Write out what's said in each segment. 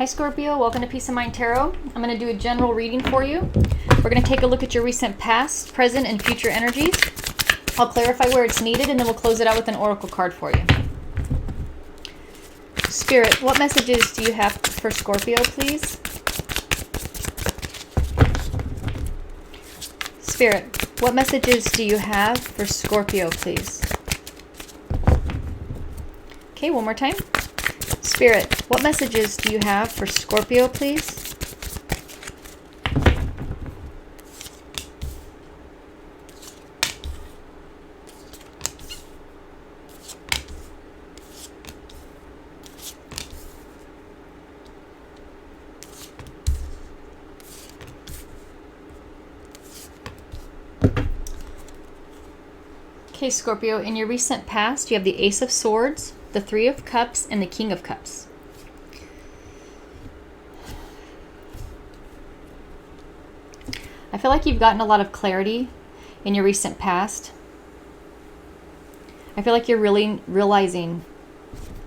Hi Scorpio, welcome to Peace of Mind Tarot. I'm going to do a general reading for you. We're going to take a look at your recent past, present, and future energies. I'll clarify where it's needed and then we'll close it out with an oracle card for you. Spirit, what messages do you have for Scorpio, please? Spirit, what messages do you have for Scorpio, please? Okay, one more time. Spirit, what messages do you have for Scorpio, please? Okay, Scorpio, in your recent past, you have the Ace of Swords, the Three of Cups, and the King of Cups. I feel like you've gotten a lot of clarity in your recent past. I feel like you're really realizing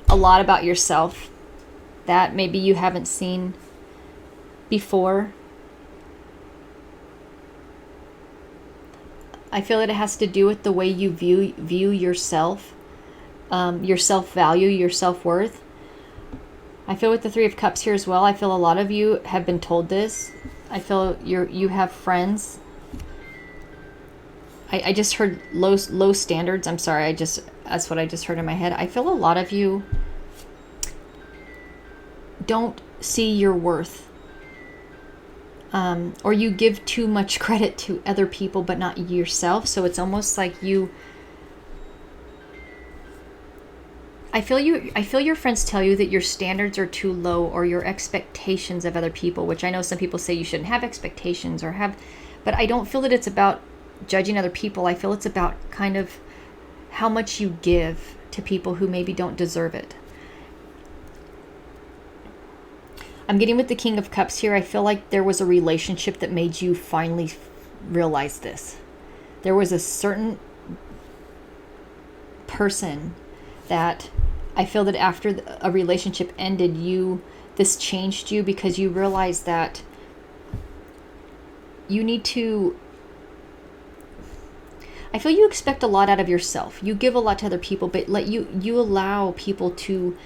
a lot about yourself that maybe you haven't seen before. I feel that it has to do with the way you view yourself, your self-value, your self-worth. I feel with the Three of Cups here as well, I feel a lot of you have been told this. I feel you have friends. I just heard low standards. I'm sorry, that's what I just heard in my head. I feel a lot of you don't see your worth. Or you give too much credit to other people but not yourself. So it's almost like I feel your friends tell you that your standards are too low, or your expectations of other people, which I know some people say you shouldn't have expectations but I don't feel that it's about judging other people. I feel it's about kind of how much you give to people who maybe don't deserve it. I'm getting with the King of Cups here. I feel like there was a relationship that made you finally realize this. There was a certain person that I feel that after a relationship ended, this changed you because you realized that you need to... I feel you expect a lot out of yourself. You give a lot to other people, but you allow people to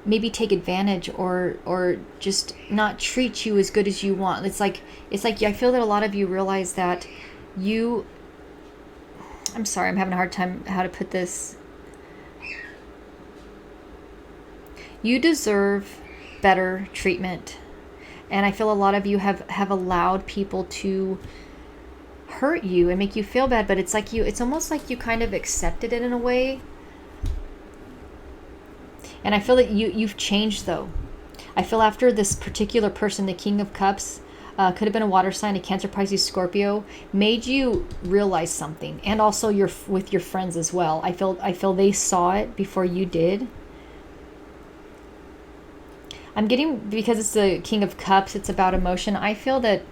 maybe take advantage or just not treat you as good as you want. It's like I feel that a lot of you realize that I'm sorry, I'm having a hard time how to put this. You deserve better treatment. And I feel a lot of you have allowed people to hurt you and make you feel bad, but it's almost like you kind of accepted it in a way. And I feel that you've changed, though. I feel after this particular person, the King of Cups, could have been a water sign, a Cancer, Pisces, Scorpio, made you realize something. And also with your friends as well. I feel they saw it before you did. I'm getting, because it's the King of Cups, it's about emotion. I feel that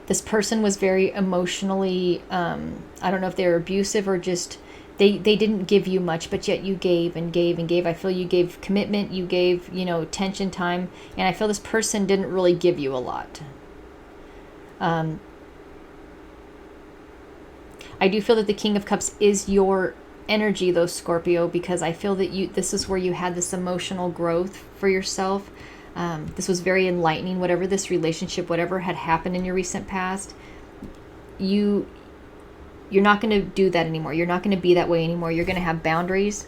this person was very emotionally, I don't know if they were abusive or just... They didn't give you much, but yet you gave and gave and gave. I feel you gave commitment, you gave, attention, time, and I feel this person didn't really give you a lot. I do feel that the King of Cups is your energy, though, Scorpio, because I feel that this is where you had this emotional growth for yourself. This was very enlightening. Whatever this relationship, whatever had happened in your recent past, you're not going to do that anymore. You're not going to be that way anymore. You're going to have boundaries.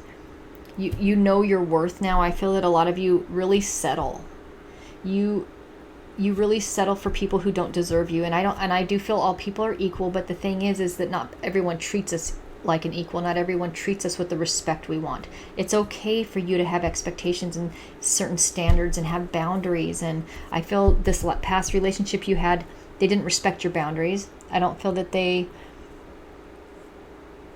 You know your worth now. I feel that a lot of you really settle. You really settle for people who don't deserve you. And I do feel all people are equal, but the thing is that not everyone treats us like an equal. Not everyone treats us with the respect we want. It's okay for you to have expectations and certain standards and have boundaries. And I feel this past relationship you had, they didn't respect your boundaries. I don't feel that they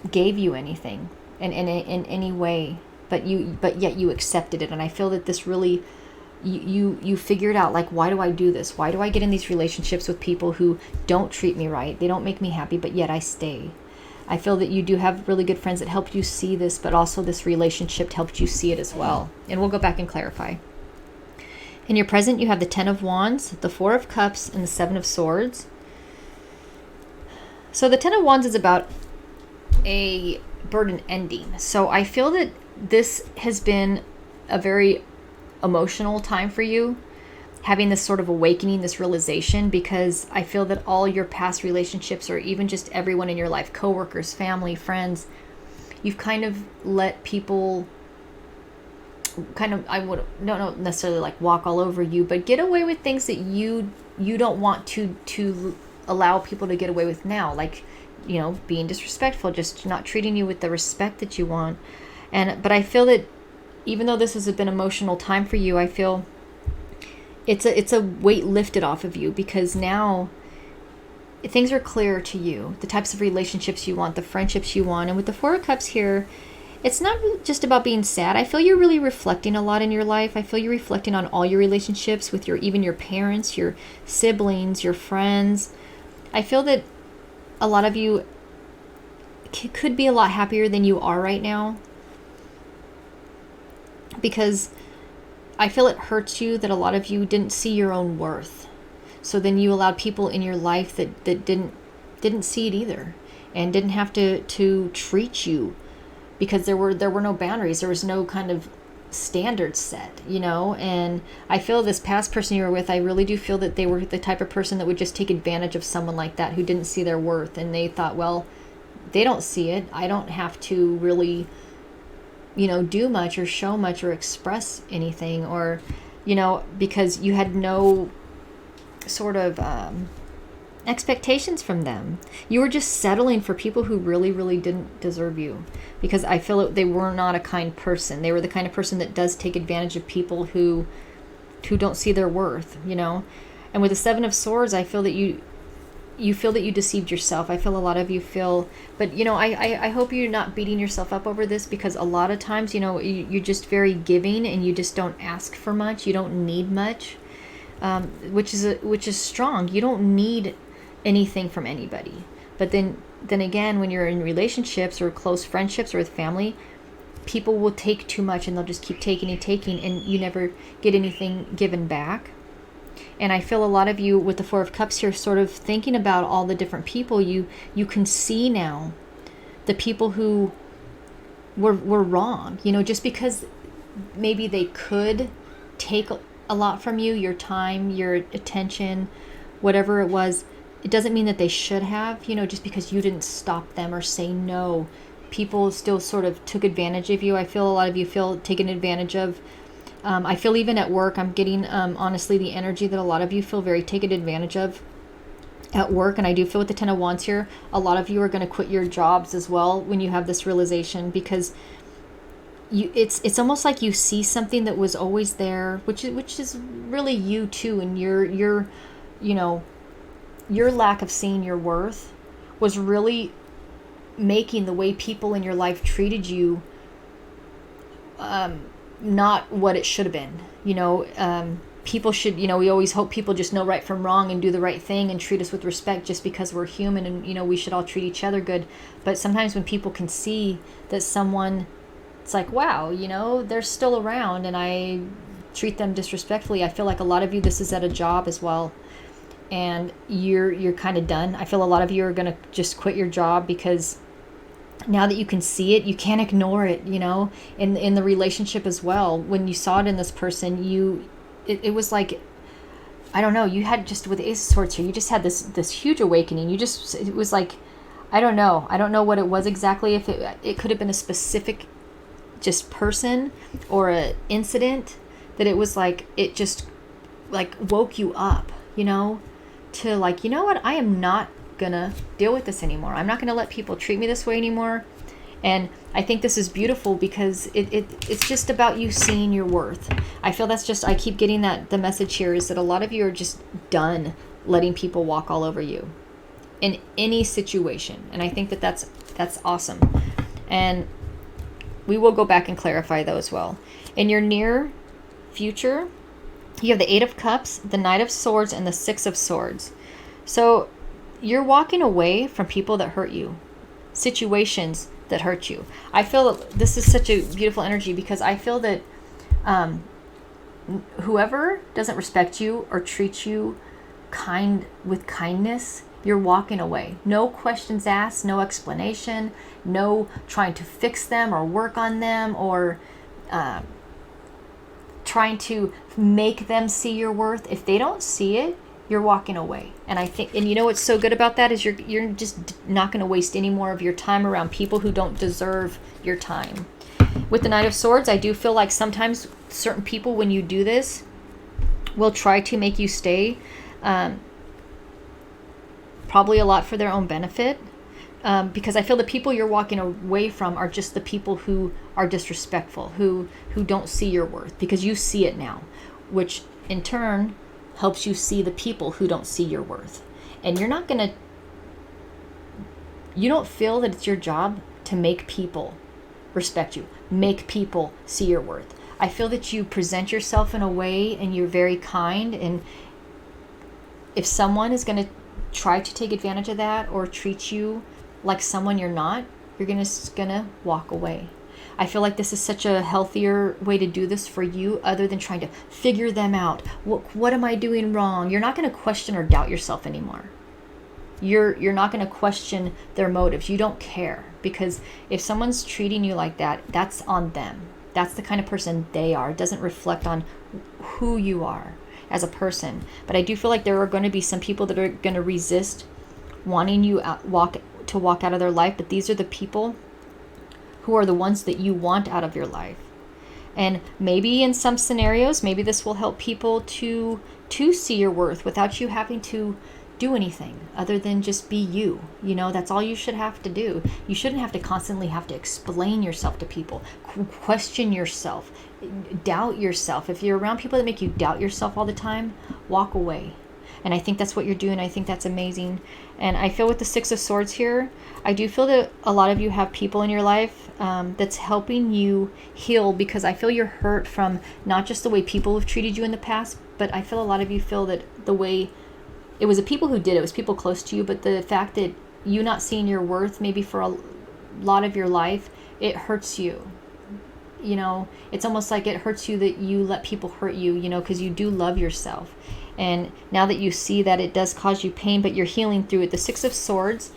gave you anything in any way, but yet you accepted it. And I feel that this really, you figured out, like, why do I do this? Why do I get in these relationships with people who don't treat me right? They don't make me happy, but yet I stay. I feel that you do have really good friends that helped you see this, but also this relationship helped you see it as well. And we'll go back and clarify. In your present, you have the Ten of Wands, the Four of Cups, and the Seven of Swords. So the Ten of Wands is about a burden ending. So I feel that this has been a very emotional time for you, having this sort of awakening, this realization, because I feel that all your past relationships, or even just everyone in your life, coworkers, family, friends, you've kind of let people kind of, don't necessarily like walk all over you, but get away with things that you don't want to allow people to get away with now, like, you know, being disrespectful, just not treating you with the respect that you want. But I feel that even though this has been an emotional time for you, I feel it's a weight lifted off of you, because now things are clearer to you, the types of relationships you want, the friendships you want. And with the Four of Cups here, it's not just about being sad. I feel you're really reflecting a lot in your life. I feel you're reflecting on all your relationships with even your parents, your siblings, your friends. I feel that a lot of you could be a lot happier than you are right now, because I feel it hurts you that a lot of you didn't see your own worth. So then you allowed people in your life that didn't see it either, and didn't have to treat you, because there were no boundaries. There was no kind of standards set, you know. And I feel this past person you were with, I really do feel that they were the type of person that would just take advantage of someone like that, who didn't see their worth, and they thought, well, they don't see it, I don't have to really, you know, do much or show much or express anything, or, you know, because you had no sort of expectations from them. You were just settling for people who really, really didn't deserve you, because I feel they were not a kind person. They were the kind of person that does take advantage of people who don't see their worth, you know. And with the Seven of Swords, I feel that you feel that you deceived yourself. I feel a lot of you feel, but, you know, I hope you're not beating yourself up over this, because a lot of times, you know, you're just very giving, and you just don't ask for much. You don't need much, which is strong. You don't need anything from anybody. But then again, when you're in relationships or close friendships or with family, people will take too much, and they'll just keep taking and taking, and you never get anything given back. And I feel a lot of you with the Four of Cups here, sort of thinking about all the different people you can see now, the people who were wrong, you know, just because maybe they could take a lot from you, your time, your attention, whatever it was. It doesn't mean that they should have, you know, just because you didn't stop them or say no. People still sort of took advantage of you. I feel a lot of you feel taken advantage of. I feel even at work, I'm getting, honestly, the energy that a lot of you feel very taken advantage of at work. And I do feel with the Ten of Wands here, a lot of you are going to quit your jobs as well when you have this realization, because it's almost like you see something that was always there, which is really you too, and your you know, your lack of seeing your worth was really making the way people in your life treated you not what it should have been. You know, people should, you know, we always hope people just know right from wrong and do the right thing and treat us with respect just because we're human, and, you know, we should all treat each other good. But sometimes when people can see that someone, it's like, wow, you know, they're still around and I treat them disrespectfully. I feel like a lot of you, this is at a job as well, and you're kind of done. I feel a lot of you are going to just quit your job, because now that you can see it, you can't ignore it, you know. In the relationship as well, when you saw it in this person, it was like, I don't know, you had just, with the Ace of Swords here, you just had this huge awakening. It was like, I don't know what it was exactly. If it could have been a specific just person or a incident, that it was like, it just like woke you up, you know, to like, you know what, I am not gonna deal with this anymore. I'm not gonna let people treat me this way anymore. And I think this is beautiful, because it's just about you seeing your worth. I feel that's just, I keep getting that the message here is that a lot of you are just done letting people walk all over you in any situation. And I think that's awesome. And we will go back and clarify those well. In your near future, you have the Eight of Cups, the Knight of Swords, and the Six of Swords. So you're walking away from people that hurt you, situations that hurt you. I feel that this is such a beautiful energy, because I feel that whoever doesn't respect you or treat you with kindness, you're walking away. No questions asked, no explanation, no trying to fix them or work on them or trying to make them see your worth. If they don't see it, you're walking away. And I think, and you know what's so good about that is you're just not going to waste any more of your time around people who don't deserve your time. With the Knight of Swords, I do feel like sometimes certain people, when you do this, will try to make you stay, probably a lot for their own benefit, because I feel the people you're walking away from are just the people who are disrespectful, who don't see your worth, because you see it now, which in turn helps you see the people who don't see your worth. And you don't feel that it's your job to make people respect you, make people see your worth. I feel that you present yourself in a way and you're very kind, and if someone is going to try to take advantage of that or treat you like someone you're not, you're gonna walk away. I feel like this is such a healthier way to do this for you, other than trying to figure them out. What am I doing wrong? You're not going to question or doubt yourself anymore. You're not going to question their motives. You don't care, because if someone's treating you like that, that's on them. That's the kind of person they are. It doesn't reflect on who you are as a person. But I do feel like there are going to be some people that are going to resist wanting you walk out of their life, but these are the people who are the ones that you want out of your life. And maybe in some scenarios, maybe this will help people to see your worth without you having to do anything other than just be you. You know, that's all you should have to do. You shouldn't have to constantly have to explain yourself to people, question yourself, doubt yourself. If you're around people that make you doubt yourself all the time, walk away. And I think that's what you're doing. I think that's amazing. And I feel with the Six of Swords here, I do feel that a lot of you have people in your life that's helping you heal, because I feel you're hurt from not just the way people have treated you in the past, but I feel a lot of you feel that the way it was the people who did it, was people close to you, but the fact that you not seeing your worth maybe for a lot of your life, it hurts you. You know, it's almost like it hurts you that you let people hurt you, you know, because you do love yourself. And now that you see that it does cause you pain, but you're healing through it. The Six of Swords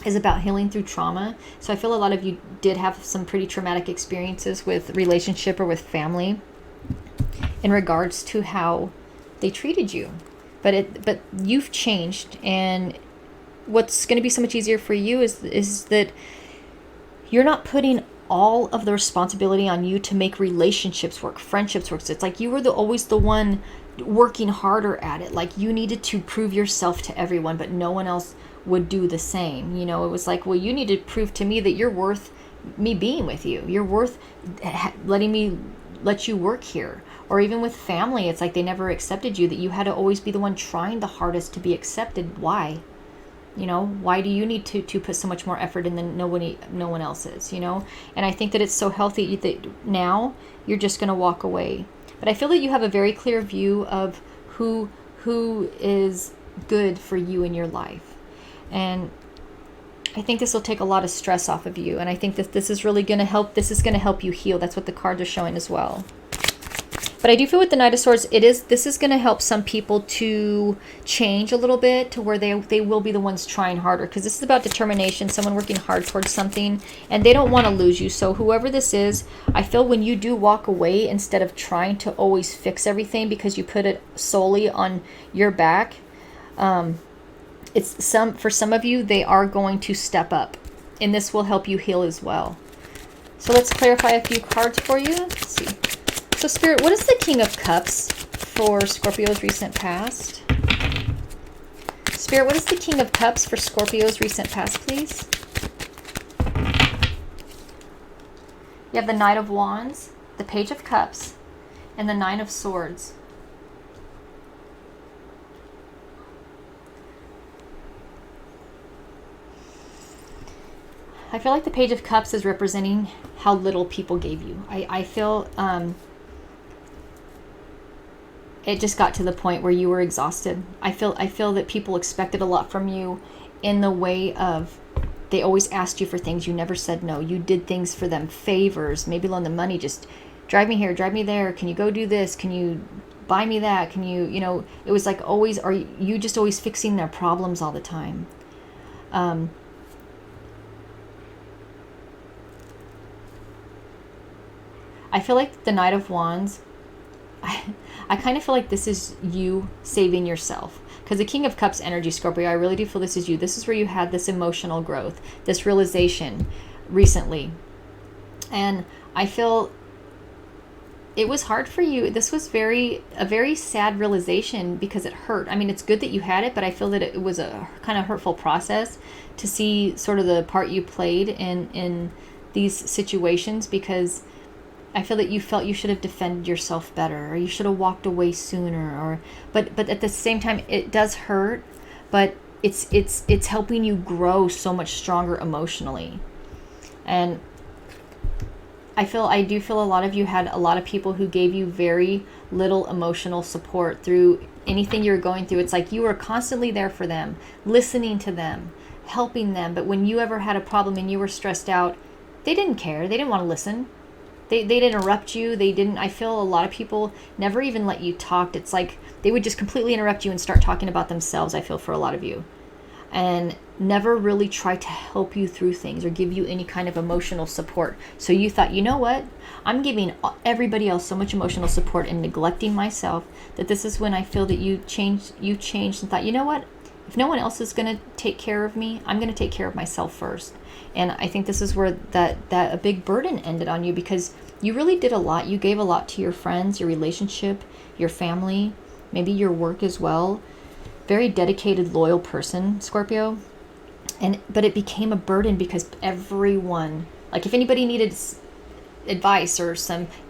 is about healing through trauma. So I feel a lot of you did have some pretty traumatic experiences with relationship or with family in regards to how they treated you. But you've changed, and what's going to be so much easier for you is that you're not putting all of the responsibility on you to make relationships work, friendships work. So it's like you were always the one working harder at it. Like you needed to prove yourself to everyone, but no one else would do the same. You know, it was like, well, you need to prove to me that you're worth me being with you. You're worth letting me let you work here. Or even with family, it's like they never accepted you, that you had to always be the one trying the hardest to be accepted. Why? You know, why do you need to put so much more effort in than no one else is, you know? And I think that it's so healthy that now you're just going to walk away. But I feel that you have a very clear view of who is good for you in your life. And I think this will take a lot of stress off of you. And I think that this is really going to help. This is going to help you heal. That's what the cards are showing as well. But I do feel with the Knight of Swords, this is going to help some people to change a little bit to where they will be the ones trying harder. Because this is about determination, someone working hard towards something, and they don't want to lose you. So whoever this is, I feel when you do walk away, instead of trying to always fix everything because you put it solely on your back, for some of you, they are going to step up. And this will help you heal as well. So let's clarify a few cards for you. Let's see. So Spirit, what is the King of Cups for Scorpio's recent past? Spirit, what is the King of Cups for Scorpio's recent past, please? You have the Knight of Wands, the Page of Cups, and the Nine of Swords. I feel like the Page of Cups is representing how little people gave you. I feel it just got to the point where you were exhausted. I feel that people expected a lot from you in the way of they always asked you for things. You never said no. You did things for them, favors, maybe loan them money, just drive me here, drive me there. Can you go do this? Can you buy me that? Can you, it was like always, are you just always fixing their problems all the time? I feel like the Knight of Wands, I kind of feel like this is you saving yourself. Because the King of Cups energy, Scorpio, I really do feel this is you. This is where you had this emotional growth, this realization recently. And I feel it was hard for you. This was a very sad realization because it hurt. I mean, it's good that you had it, but I feel that it was a kind of hurtful process to see sort of the part you played in these situations, because I feel that you felt you should have defended yourself better, or you should have walked away sooner, but at the same time it does hurt, but it's helping you grow so much stronger emotionally. And I do feel a lot of you had a lot of people who gave you very little emotional support through anything you were going through. It's like you were constantly there for them, listening to them, helping them, but when you ever had a problem and you were stressed out, they didn't care. They didn't want to listen. They'd interrupt you. I feel a lot of people never even let you talk. It's like they would just completely interrupt you and start talking about themselves, I feel, for a lot of you. And never really try to help you through things or give you any kind of emotional support. So you thought, you know what? I'm giving everybody else so much emotional support and neglecting myself, that this is when I feel that you changed and thought, you know what? If no one else is going to take care of me, I'm going to take care of myself first. And I think this is where that a big burden ended on you, because you really did a lot. You gave a lot to your friends, your relationship, your family, maybe your work as well. Very dedicated, loyal person, Scorpio. But it became a burden because everyone, like if anybody needed advice or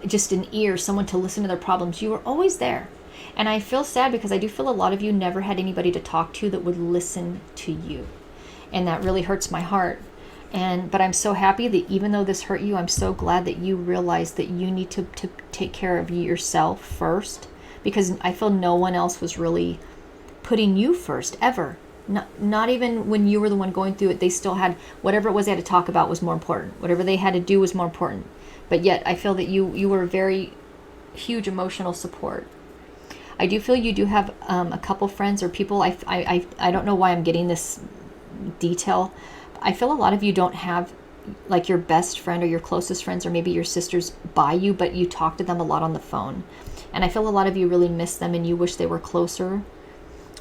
just an ear, someone to listen to their problems, you were always there. And I feel sad because I do feel a lot of you never had anybody to talk to that would listen to you. And that really hurts my heart. But I'm so happy that even though this hurt you, I'm so glad that you realized that you need to take care of yourself first, because I feel no one else was really putting you first ever. Not even when you were the one going through it. They still had whatever it was they had to talk about was more important. Whatever they had to do was more important. But yet I feel that you were very huge emotional support. I do feel you do have a couple friends or people. I don't know why I'm getting this detail. I feel a lot of you don't have like your best friend or your closest friends or maybe your sisters by you, but you talk to them a lot on the phone. And I feel a lot of you really miss them and you wish they were closer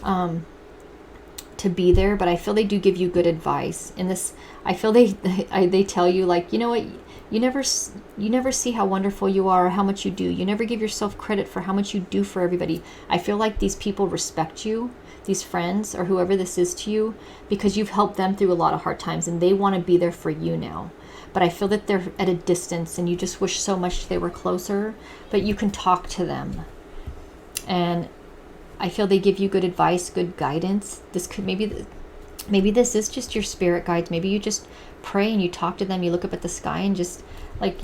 to be there. But I feel they do give you good advice. In this, I feel they tell you, like, you know what, you never see how wonderful you are or how much you do. You never give yourself credit for how much you do for everybody. I feel like these people respect you, these friends or whoever this is to you, because you've helped them through a lot of hard times and they want to be there for you now. But I feel that they're at a distance and you just wish so much they were closer, but you can talk to them. And I feel they give you good advice, good guidance. This could maybe this is just your spirit guides. Maybe you just pray and you talk to them. You look up at the sky and just like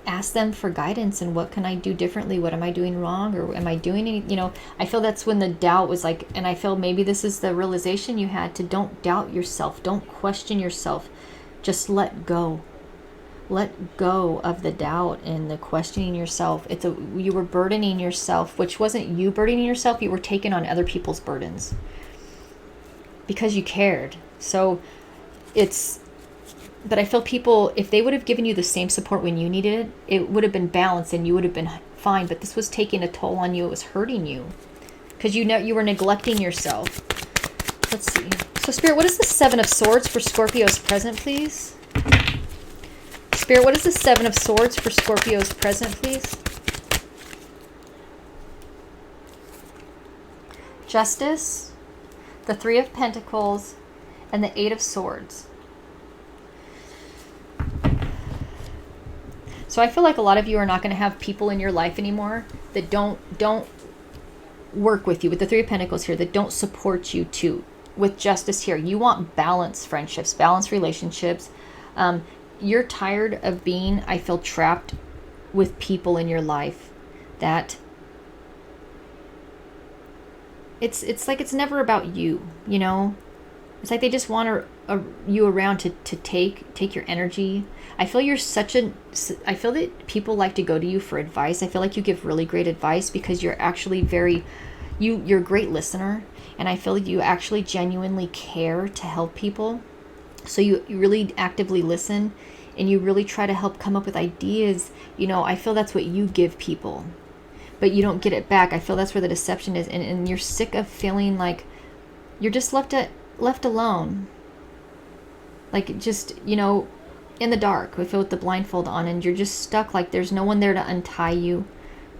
ask them for guidance and what can I do differently? What am I doing wrong? Or am I doing any, I feel that's when the doubt was like, and I feel maybe this is the realization you had to don't doubt yourself. Don't question yourself. Just let go. Let go of the doubt and the questioning yourself. You were burdening yourself, which wasn't you burdening yourself. You were taking on other people's burdens because you cared. So but I feel people, if they would have given you the same support when you needed it, it would have been balanced and you would have been fine. But this was taking a toll on you. It was hurting you because you were neglecting yourself. Let's see. So Spirit, what is the Seven of Swords for Scorpio's present, please? Spirit, what is the Seven of Swords for Scorpio's present, please? Justice, the Three of Pentacles, and the Eight of Swords. So I feel like a lot of you are not going to have people in your life anymore that don't work with you, with the Three of Pentacles here, that don't support you too. With Justice here, you want balanced friendships, balanced relationships. You're tired of being, I feel, trapped with people in your life that it's like it's never about you, It's like they just want you around to take your energy. I feel you're I feel that people like to go to you for advice. I feel like you give really great advice because you're actually you're a great listener. And I feel like you actually genuinely care to help people. So you really actively listen and you really try to help come up with ideas. I feel that's what you give people, but you don't get it back. I feel that's where the deception is. And you're sick of feeling like you're just left alone. Like just, in the dark with the blindfold on, and you're just stuck. Like there's no one there to untie you.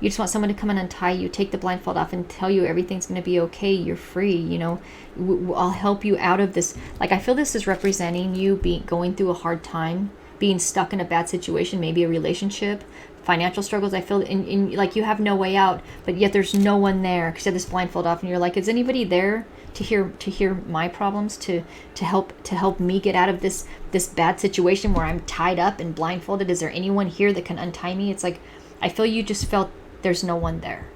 You just want someone to come and untie you, take the blindfold off and tell you everything's going to be okay. You're free, I'll help you out of this. Like, I feel this is representing you going through a hard time, being stuck in a bad situation, maybe a relationship, financial struggles. I feel in like you have no way out, but yet there's no one there because you have this blindfold off and you're like, is anybody there to hear my problems, to help me get out of this bad situation where I'm tied up and blindfolded? Is there anyone here that can untie me? It's like, I feel you just felt there's no one there,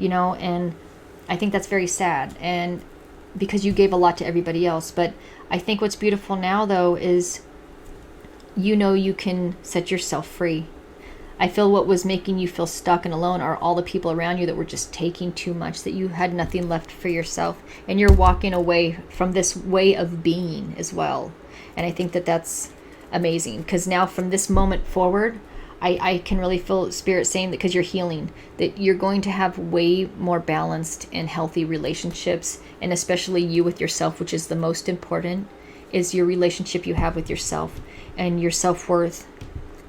and I think that's very sad, and because you gave a lot to everybody else. But I think what's beautiful now, though, is you can set yourself free. I feel what was making you feel stuck and alone are all the people around you that were just taking too much, that you had nothing left for yourself, and you're walking away from this way of being as well. And I think that that's amazing, because now from this moment forward, I can really feel Spirit saying that because you're healing, that you're going to have way more balanced and healthy relationships, and especially you with yourself, which is the most important, is your relationship you have with yourself and your self-worth.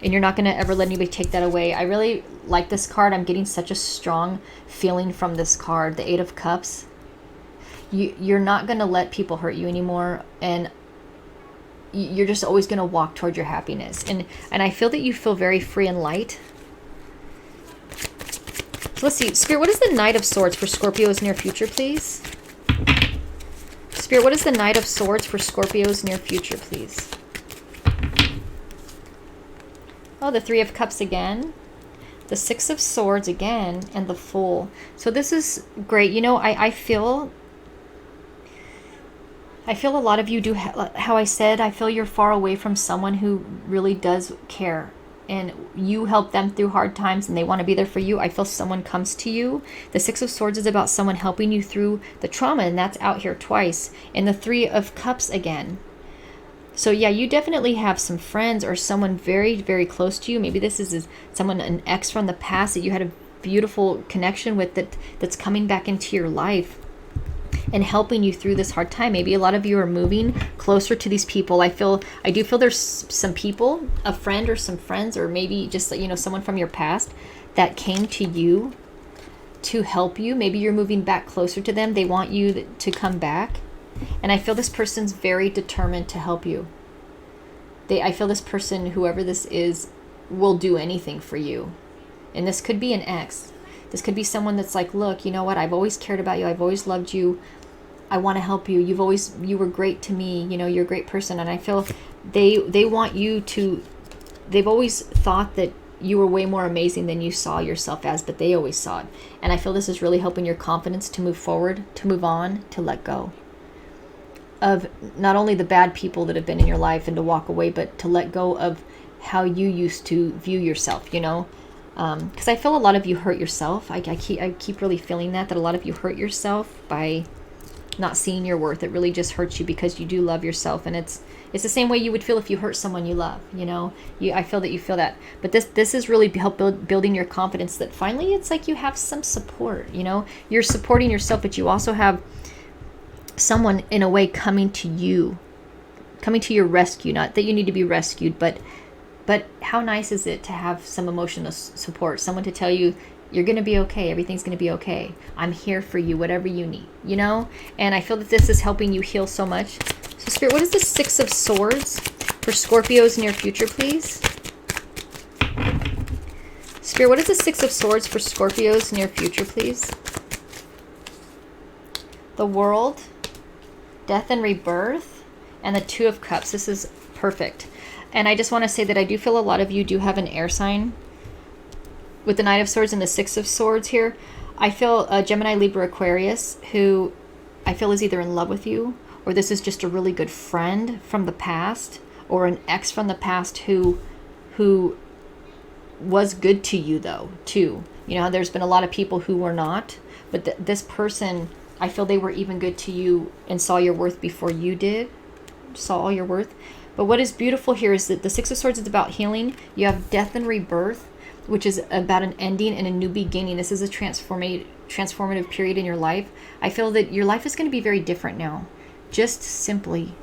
And you're not going to ever let anybody take that away. I really like this card. I'm getting such a strong feeling from this card, the Eight of Cups. You're not going to let people hurt you anymore, and you're just always going to walk toward your happiness. And I feel that you feel very free and light. So let's see. Spirit, what is the Knight of Swords for Scorpio's near future, please? Spirit, what is the Knight of Swords for Scorpio's near future, please? Oh, the Three of Cups again. The Six of Swords again. And the Fool. So this is great. I feel a lot of you do, how I said, I feel you're far away from someone who really does care. And you help them through hard times and they want to be there for you. I feel someone comes to you. The Six of Swords is about someone helping you through the trauma, and that's out here twice. And the Three of Cups again. So yeah, you definitely have some friends or someone very, very close to you. Maybe this is someone, an ex from the past that you had a beautiful connection with that's coming back into your life and helping you through this hard time. Maybe a lot of you are moving closer to these people. I do feel there's some people, a friend or some friends, or maybe just, someone from your past that came to you to help you. Maybe you're moving back closer to them. They want you to come back. And I feel this person's very determined to help you. I feel this person, whoever this is, will do anything for you. And this could be an ex. This could be someone that's like, look, you know what? I've always cared about you. I've always loved you. I want to help you. You were great to me. You're a great person. And I feel they want you to, they've always thought that you were way more amazing than you saw yourself as, but they always saw it. And I feel this is really helping your confidence to move forward, to move on, to let go of not only the bad people that have been in your life and to walk away, but to let go of how you used to view yourself, because I feel a lot of you hurt yourself. I keep really feeling that a lot of you hurt yourself by not seeing your worth. It really just hurts you because you do love yourself, and it's the same way you would feel if you hurt someone you love. I feel that you feel that, but this is really help building your confidence, that finally it's like you have some support. You're supporting yourself, but you also have someone in a way coming to your rescue. Not that you need to be rescued, but how nice is it to have some emotional support, someone to tell you you're going to be okay, everything's going to be okay, I'm here for you, whatever you need, And I feel that this is helping you heal so much. So Spirit, what is the Six of Swords for Scorpio's near future, please? Spirit, what is the Six of Swords for Scorpio's near future, please? The World, Death and Rebirth, and the Two of Cups. This is perfect. And I just want to say that I do feel a lot of you do have an air sign with the Knight of Swords and the Six of Swords here. I feel a Gemini, Libra, Aquarius, who I feel is either in love with you or this is just a really good friend from the past, or an ex from the past who was good to you though too. You know, there's been a lot of people who were not, but this person, I feel they were even good to you and saw your worth before you did, saw all your worth. But what is beautiful here is that the Six of Swords is about healing. You have death and rebirth, which is about an ending and a new beginning. This is a transformative period in your life. I feel that your life is going to be very different now, just simply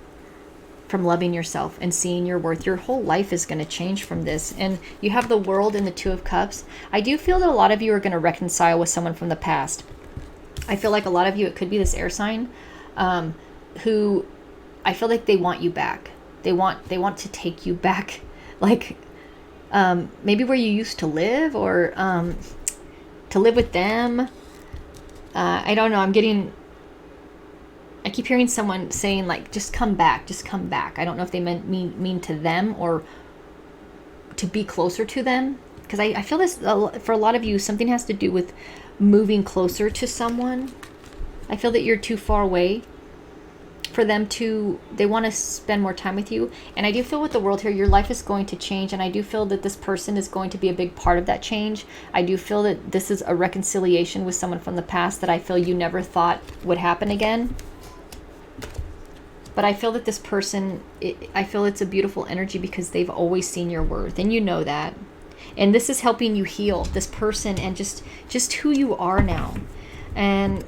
from loving yourself and seeing your worth. Your whole life is going to change from this. And you have the World and the Two of Cups. I do feel that a lot of you are going to reconcile with someone from the past. I feel like a lot of you, it could be this air sign, who I feel like they want you back. They want to take you back, like maybe where you used to live, or to live with them. I don't know. I keep hearing someone saying like, just come back. I don't know if they mean to them or to be closer to them. Because I feel this, for a lot of you, something has to do with moving closer to someone. I feel that you're too far away for them to, they want to spend more time with you. And I do feel with the World here, your life is going to change. And I do feel that this person is going to be a big part of that change. I do feel that this is a reconciliation with someone from the past that I feel you never thought would happen again. But I feel that this person, I feel it's a beautiful energy because they've always seen your worth. And you know that. And this is helping you heal this person and just who you are now. And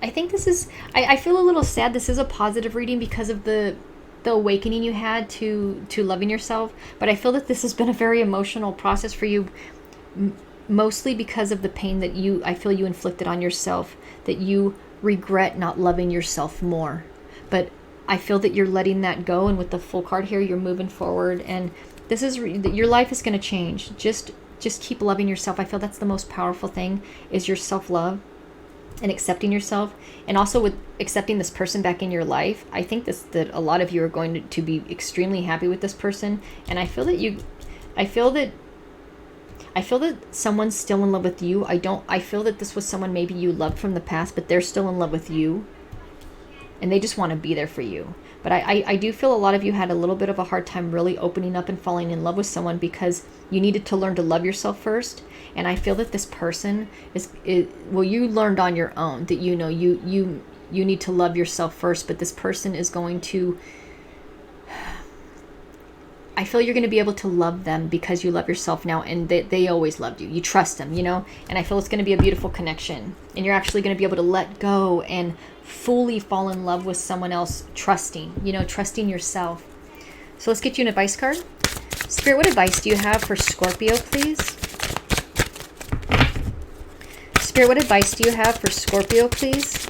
I think this is, I feel a little sad. This is a positive reading because of the awakening you had to loving yourself. But I feel that this has been a very emotional process for you, mostly because of the pain that I feel you inflicted on yourself, that you regret not loving yourself more. But I feel that you're letting that go. And with the Full card here, you're moving forward. And this is, your life is going to change. Just keep loving yourself. I feel that's the most powerful thing, is your self-love and accepting yourself. And also with accepting this person back in your life. I think that a lot of you are going to be extremely happy with this person. And I feel that someone's still in love with you. I feel that this was someone maybe you loved from the past, but they're still in love with you. And they just want to be there for you. But I do feel a lot of you had a little bit of a hard time really opening up and falling in love with someone because you needed to learn to love yourself first. And I feel that this person well, you learned on your own that you need to love yourself first. But this person is going to, I feel you're going to be able to love them because you love yourself now, and they always loved you. You trust them, and I feel it's going to be a beautiful connection. And you're actually going to be able to let go and fully fall in love with someone else, trusting yourself. So let's get you an advice card. Spirit, what advice do you have for Scorpio, please? Spirit, what advice do you have for Scorpio, please?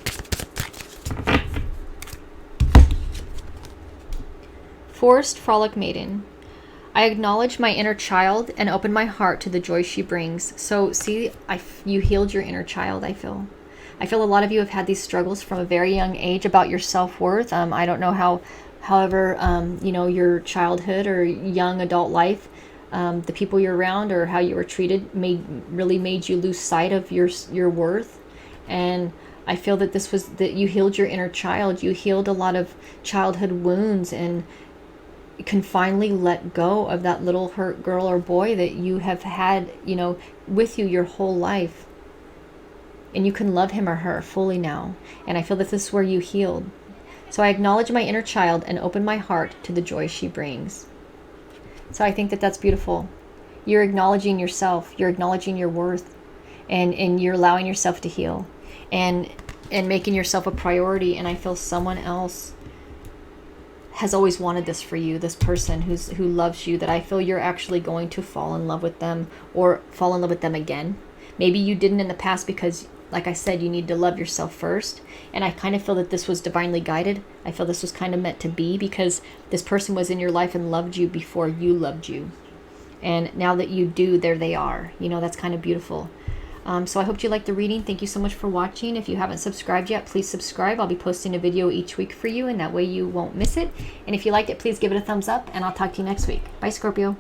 Forest Frolic Maiden. I acknowledge my inner child and open my heart to the joy she brings. So see, you healed your inner child, I feel. I feel a lot of you have had these struggles from a very young age about your self-worth. I don't know however, your childhood or young adult life, the people you're around or how you were treated really made you lose sight of your worth. And I feel that that you healed your inner child. You healed a lot of childhood wounds and can finally let go of that little hurt girl or boy that you have had, with you your whole life. And you can love him or her fully now. And I feel that this is where you healed. So I acknowledge my inner child and open my heart to the joy she brings. So I think that that's beautiful. You're acknowledging yourself. You're acknowledging your worth. And you're allowing yourself to heal. And making yourself a priority. And I feel someone else has always wanted this for you, this person who loves you, that I feel you're actually going to fall in love with them or fall in love with them again. Maybe you didn't in the past because, like I said, you need to love yourself first. And I kind of feel that this was divinely guided. I feel this was kind of meant to be because this person was in your life and loved you before you loved you. And now that you do, there they are. That's kind of beautiful. So I hope you liked the reading. Thank you so much for watching. If you haven't subscribed yet, please subscribe. I'll be posting a video each week for you, and that way you won't miss it. And if you liked it, please give it a thumbs up, and I'll talk to you next week. Bye, Scorpio.